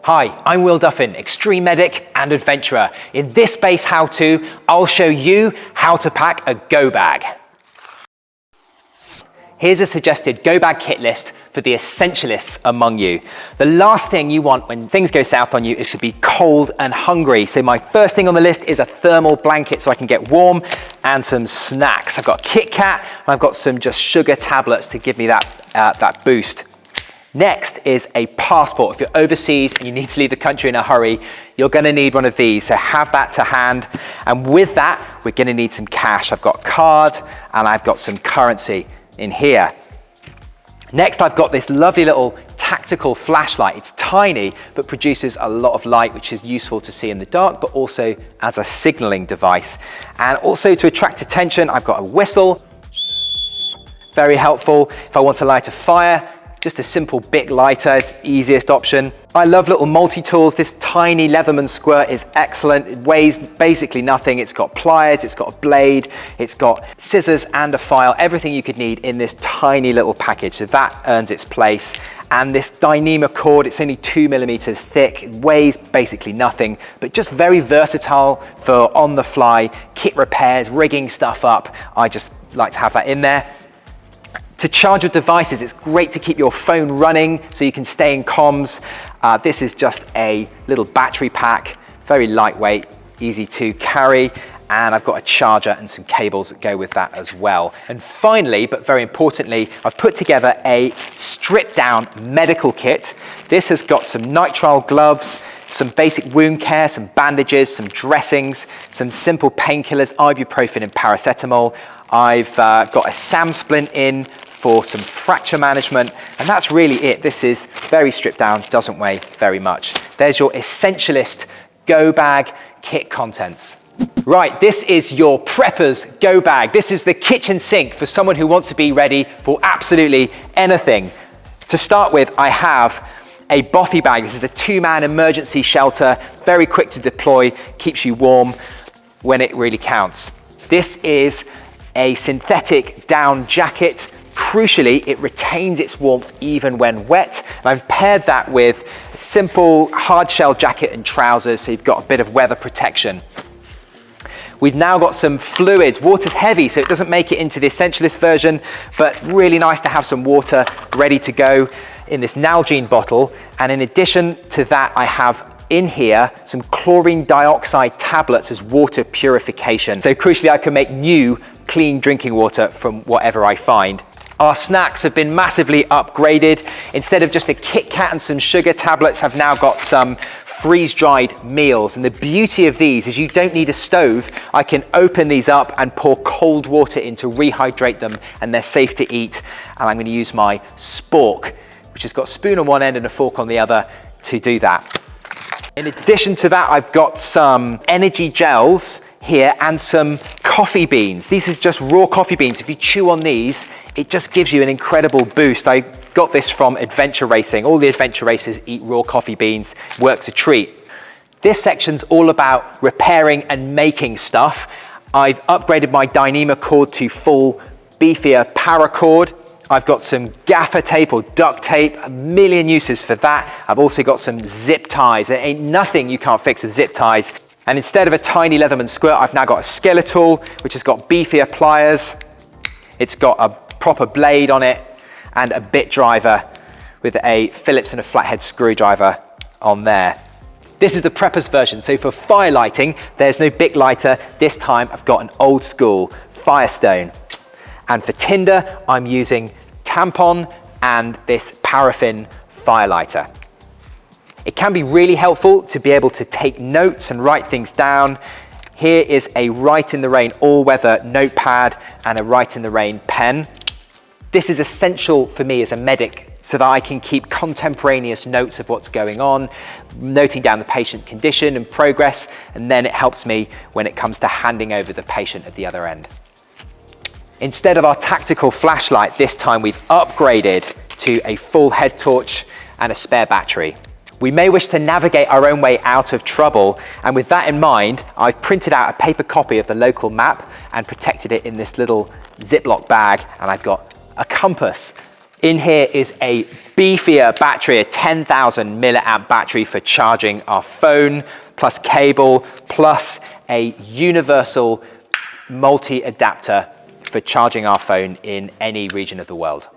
Hi, I'm Will Duffin, extreme medic and adventurer. In this base how-to, I'll show you how to pack a go bag. Here's a suggested go bag kit list for the essentialists among you. The last thing you want when things go south on you is to be cold and hungry. So my first thing on the list is a thermal blanket so I can get warm, and some snacks. I've got a Kit Kat, and I've got some just sugar tablets to give me that boost. Next is a passport. If you're overseas and you need to leave the country in a hurry, you're going to need one of these, so have that to hand. And with that, we're going to need some cash. I've got a card and I've got some currency in here. Next, I've got this lovely little tactical flashlight. It's tiny, but produces a lot of light, which is useful to see in the dark, but also as a signaling device. And also to attract attention, I've got a whistle. Very helpful if I want to light a fire. Just a simple Bic lighter is the easiest option. I love little multi-tools. This tiny Leatherman squirt is excellent. It weighs basically nothing. It's got pliers, it's got a blade, it's got scissors and a file, everything you could need in this tiny little package. So that earns its place. And this Dyneema cord, it's only 2 millimeters thick. It weighs basically nothing, but just very versatile for on the fly, kit repairs, rigging stuff up. I just like to have that in there. To charge your devices, it's great to keep your phone running so you can stay in comms. This is just a little battery pack, very lightweight, easy to carry, and I've got a charger and some cables that go with that as well. And finally, but very importantly, I've put together a stripped down medical kit. This has got some nitrile gloves, some basic wound care, some bandages, some dressings, some simple painkillers, ibuprofen and paracetamol. I've got a SAM splint in for some fracture management, and that's really it. This is very stripped down, doesn't weigh very much. There's your Essentialist go bag kit contents. Right, this is your prepper's go bag. This is the kitchen sink for someone who wants to be ready for absolutely anything. To start with, I have a bothy bag. This is the 2-man emergency shelter, very quick to deploy, keeps you warm when it really counts. This is a synthetic down jacket. Crucially, it retains its warmth even when wet. And I've paired that with a simple hard shell jacket and trousers, so you've got a bit of weather protection. We've now got some fluids. Water's heavy, so it doesn't make it into the Essentialist version, but really nice to have some water ready to go in this Nalgene bottle. And in addition to that, I have in here some chlorine dioxide tablets as water purification. So crucially, I can make new clean drinking water from whatever I find. Our snacks have been massively upgraded. Instead of just a Kit Kat and some sugar tablets, I've now got some freeze-dried meals. And the beauty of these is you don't need a stove. I can open these up and pour cold water in to rehydrate them, and they're safe to eat. And I'm going to use my spork, which has got a spoon on one end and a fork on the other, to do that. In addition to that, I've got some energy gels here and some coffee beans. These is just raw coffee beans. If you chew on these, it just gives you an incredible boost. I got this from adventure racing. All the adventure racers eat raw coffee beans, works a treat. This section's all about repairing and making stuff. I've upgraded my Dyneema cord to full beefier paracord. I've got some gaffer tape or duct tape, a million uses for that. I've also got some zip ties. There ain't nothing you can't fix with zip ties. And instead of a tiny Leatherman squirt, I've now got a Skeletal, which has got beefier pliers. It's got a proper blade on it and a bit driver with a Phillips and a flathead screwdriver on there. This is the prepper's version. So for fire lighting, there's no Bic lighter. This time I've got an old school Firestone. And for tinder, I'm using tampon and this paraffin fire lighter. It can be really helpful to be able to take notes and write things down. Here is a Write in the Rain all-weather notepad and a Write in the Rain pen. This is essential for me as a medic so that I can keep contemporaneous notes of what's going on, noting down the patient condition and progress, and then it helps me when it comes to handing over the patient at the other end. Instead of our tactical flashlight, this time we've upgraded to a full head torch and a spare battery. We may wish to navigate our own way out of trouble, and with that in mind, I've printed out a paper copy of the local map and protected it in this little Ziploc bag, and I've got a compass In here is a beefier battery, a 10,000 milliamp battery for charging our phone, plus cable, plus a universal multi-adapter for charging our phone in any region of the world.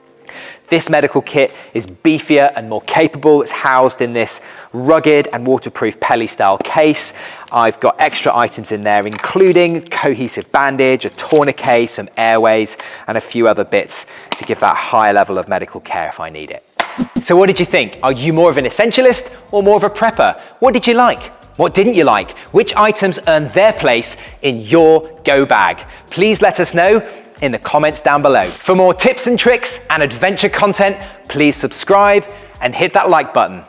This medical kit is beefier and more capable. It's housed in this rugged and waterproof Pelly-style case. I've got extra items in there, including cohesive bandage, a tourniquet, some AIRWAYS, and a few other bits to give that higher level of medical care if I need it. So what did you think? Are you more of an essentialist or more of a prepper? What did you like? What didn't you like? Which items earned their place in your go bag? Please let us know in the comments down below. For more tips and tricks and adventure content, please subscribe and hit that like button.